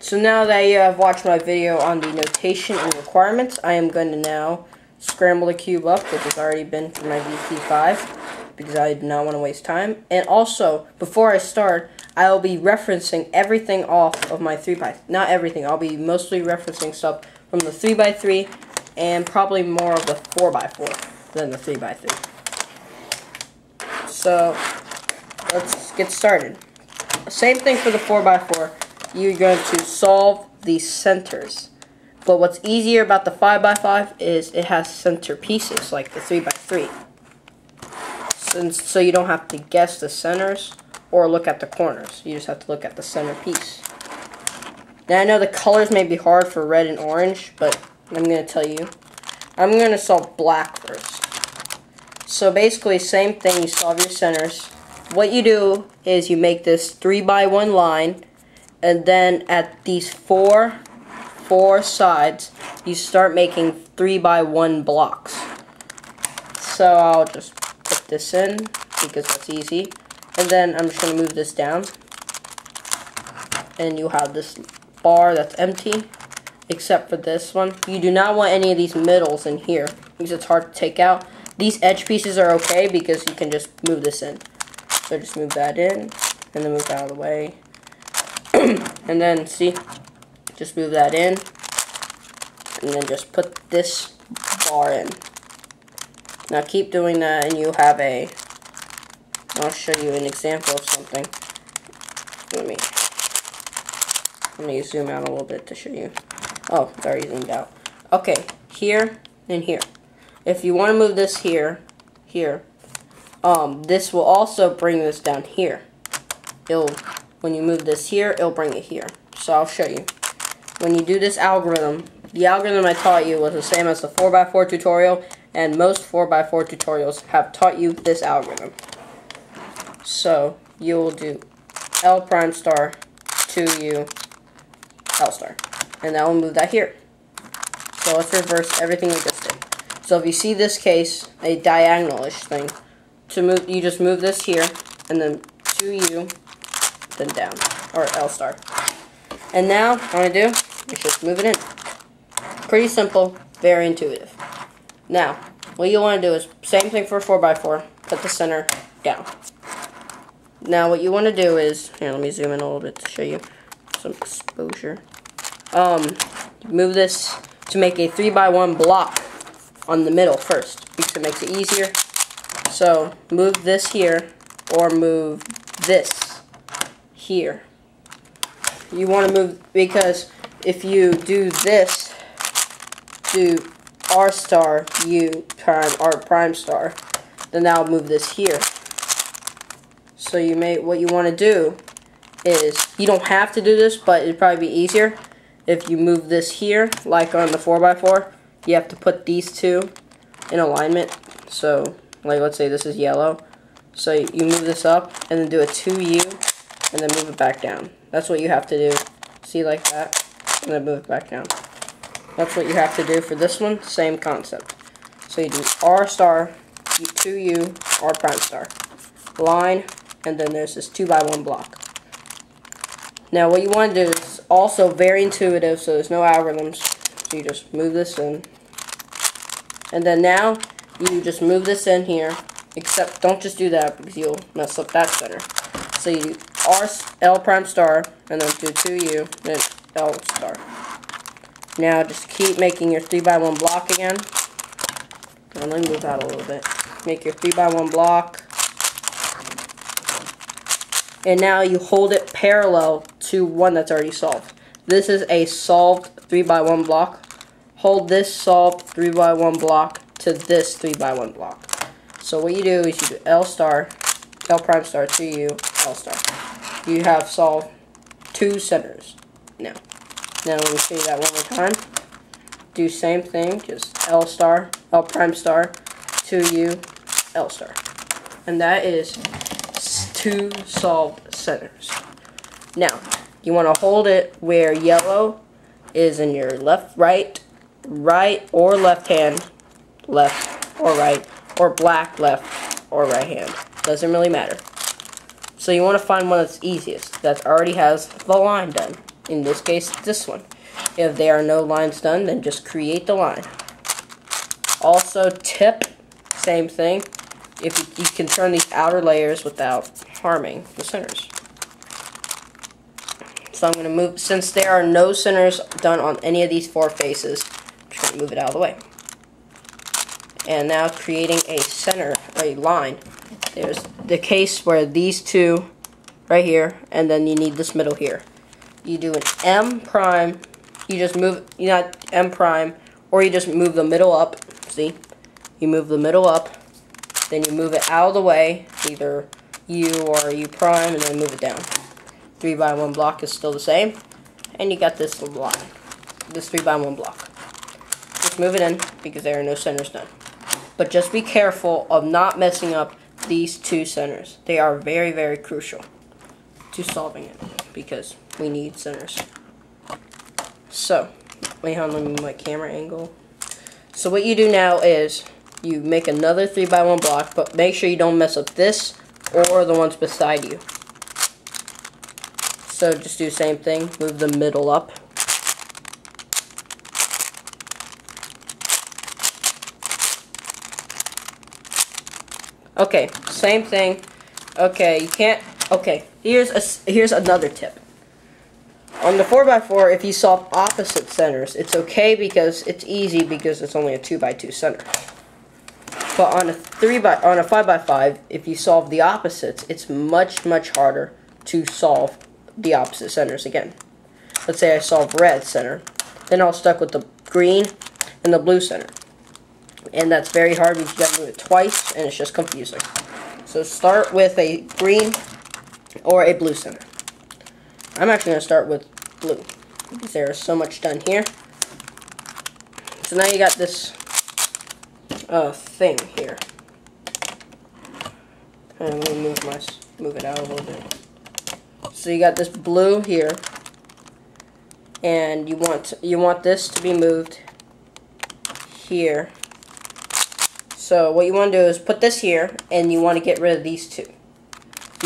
So now that you have watched my video on the notation and requirements, I am going to now scramble the cube up, which has already been for my VT5, because I do not want to waste time. And also, before I start, I will be referencing everything off of my 3x. Not everything, I'll be mostly referencing stuff from the 3x3 and probably more of the 4x4 than the 3x3. So, let's get started. Same thing for the 4x4. You're going to solve the centers. But what's easier about the 5x5 is it has center pieces like the 3x3. So you don't have to guess the centers or look at the corners. You just have to look at the center piece. Now I know the colors may be hard for red and orange, but I'm going to tell you. I'm going to solve black first. So basically, same thing, you solve your centers. What you do is you make this 3x1 line, and then at these four sides, you start making 3x1 blocks. So I'll just put this in, because that's easy. And then I'm just going to move this down. And you have this bar that's empty, except for this one. You do not want any of these middles in here, because it's hard to take out. These edge pieces are okay, because you can just move this in. So just move that in, and then move that out of the way. And then, see, just move that in, and then just put this bar in. Now keep doing that, and you have I'll show you an example of something. Let me zoom out a little bit to show you. Oh, it's already zoomed out. Okay, here and here. If you want to move this here, this will also bring this down here. When you move this here, it'll bring it here. So I'll show you. When you do this algorithm, the algorithm I taught you was the same as the 4x4 tutorial, and most 4x4 tutorials have taught you this algorithm. So you will do L prime star, 2U, L star. And that will move that here. So let's reverse everything we just did. So if you see this case, a diagonal-ish thing, you just move this here, and then 2U, then down, or L star. And now, what I'm going to do is just move it in. Pretty simple, very intuitive. Now, what you want to do is, same thing for 4x4, put the center down. Now, what you want to do is, here, let me zoom in a little bit to show you some exposure. Move this to make a 3x1 block on the middle first, because it makes it easier. So, move this here, or move this here. You want to move, because if you do this, do R star, U prime, R prime star, then that'll move this here. So what you want to do is, you don't have to do this, but it'd probably be easier if you move this here, like on the 4x4, you have to put these two in alignment. So, like, let's say this is yellow. So you move this up, and then do a 2U, and then move it back down. That's what you have to do. See, like that, and then move it back down. That's what you have to do for this one, same concept. So you do R star, 2U, R prime star. Line, and then there's this 2x1 block. Now what you want to do is also very intuitive, so there's no algorithms. So you just move this in. And then now, you just move this in here, except don't just do that because you'll mess up that center. So you do L prime star, and then do 2U, then L star. Now just keep making your 3x1 block again. And let me move out a little bit. Make your 3x1 block. And now you hold it parallel to one that's already solved. This is a solved 3x1 block. Hold this solved 3x1 block to this 3x1 block. So what you do is you do L star, L prime star, 2U, L star. You have solved two centers. Now let me show you that one more time. Do same thing, just L star, L prime star, 2U, L star. And that is two solved centers. Now, you want to hold it where yellow is in your left, right or left hand, left or right, or black, left or right hand. Doesn't really matter. So you want to find one that's easiest, that already has the line done. In this case, this one. If there are no lines done, then just create the line. Also, tip, same thing. If you can turn these outer layers without harming the centers. So I'm going to move, since there are no centers done on any of these 4 faces, I'm just going to move it out of the way. And now creating a center, a line. There's the case where these 2 right here, and then you need this middle here. You do an M prime, you just move, not M prime, or you just move the middle up, see? You move the middle up, then you move it out of the way, either U or U prime, and then move it down. 3x1 block is still the same, and you got this line, this 3x1 block. Just move it in, because there are no centers done. But just be careful of not messing up these 2 centers. They are very, very crucial to solving it, because we need centers. So, wait, hold on, let me move my camera angle. So what you do now is, you make another 3x1 block, but make sure you don't mess up this, or the ones beside you. So just do the same thing, move the middle up. Okay, same thing. Okay, you can't, okay, here's another tip. On the 4x4, if you solve opposite centers, it's okay because it's easy because it's only a 2x2 center. But on a 5x5, if you solve the opposites, it's much, much harder to solve the opposite centers again. Let's say I solve red center, then I'm stuck with the green and the blue center. And that's very hard because you gotta do it twice, and it's just confusing. So start with a green or a blue center. I'm actually gonna start with blue because there is so much done here. So now you got this thing here. And let me move it out a little bit. So you got this blue here, and you want this to be moved here. So what you want to do is put this here, and you want to get rid of these 2.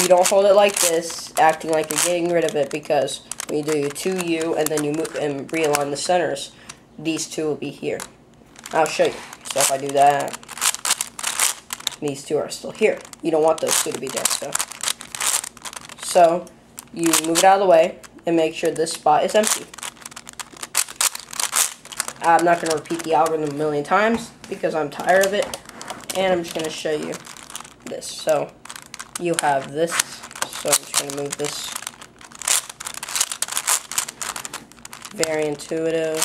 You don't hold it like this, acting like you're getting rid of it, because when you do your 2U and then you move and realign the centers, these 2 will be here. I'll show you. So if I do that, these 2 are still here. You don't want those 2 to be there. So you move it out of the way and make sure this spot is empty. I'm not going to repeat the algorithm a million times because I'm tired of it, and I'm just going to show you this. So you have this, so I'm just going to move this. Very intuitive.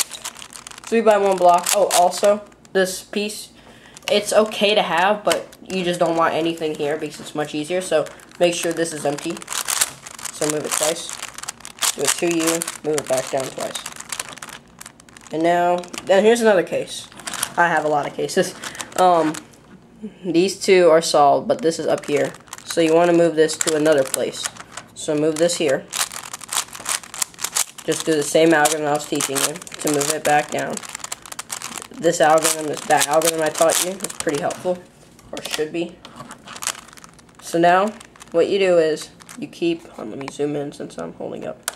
3x1 block. Oh, also, this piece, it's okay to have, but you just don't want anything here because it's much easier. So make sure this is empty. So move it twice. Do a 2U, move it back down twice. And now, then here's another case. I have a lot of cases. These 2 are solved, but this is up here. So you want to move this to another place. So move this here. Just do the same algorithm I was teaching you to move it back down. This algorithm, that algorithm I taught you, is pretty helpful, or should be. So now, what you do is, you keep, let me zoom in since I'm holding up.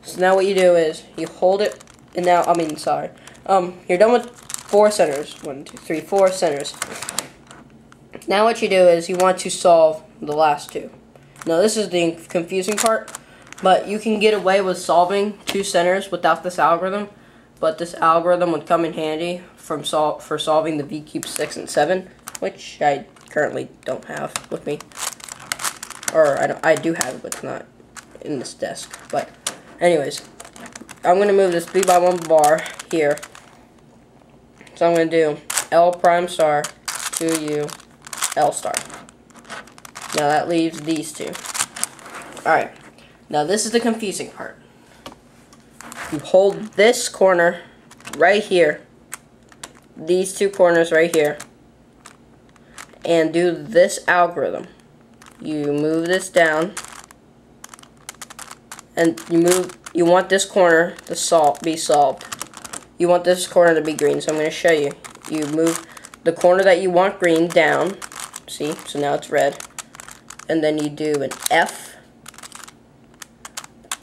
So now what you do is, you hold it, and now, you're done with 4 centers. 1, 2, 3, 4 centers. Now what you do is, you want to solve the last 2. Now this is the confusing part, but you can get away with solving 2 centers without this algorithm, but this algorithm would come in handy for solving the V-cube 6 and 7, which I currently don't have with me. Or I do have it, but it's not in this desk. But anyways, I'm going to move this 3x1 bar here. So I'm going to do L prime star, 2U, L star. Now that leaves these 2. Alright, now this is the confusing part. You hold this corner right here, these 2 corners right here, and do this algorithm. You move this down, and you want this corner to be solved. You want this corner to be green, so I'm going to show you. You move the corner that you want green down, see, so now it's red, and then you do an F,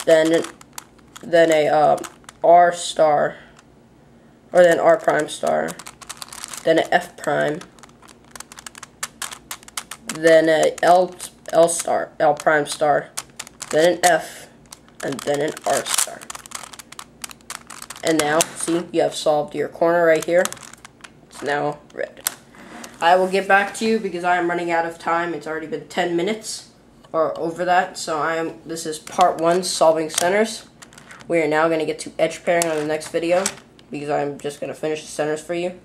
then then a R star, or then R prime star, then an F prime, then a L prime star, then an F, and then an R star. And now, see, you have solved your corner right here. It's now red. I will get back to you because I am running out of time. It's already been 10 minutes or over that. So this is part 1, solving centers. We are now going to get to edge pairing on the next video because I'm just going to finish the centers for you.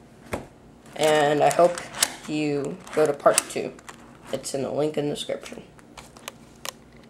And I hope you go to part 2. It's in the link in the description.